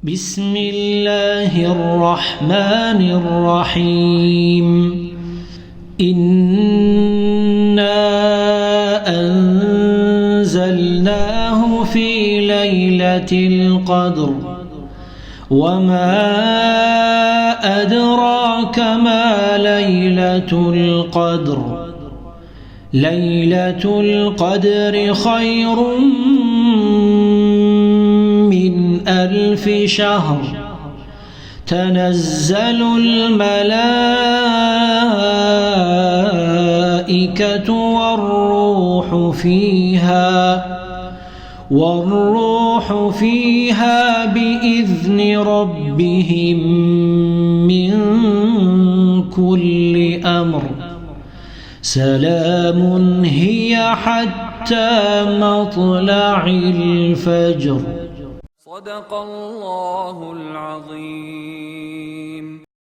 بسم الله الرحمن الرحيم إنا أنزلناه في ليلة القدر وما أدراك ما ليلة القدر ليلة القدر خير من 1000 شهر تنزل الملائكة والروح فيها بإذن ربهم من كل أمر سلام هي حتى مطلع الفجر. صدق الله العظيم.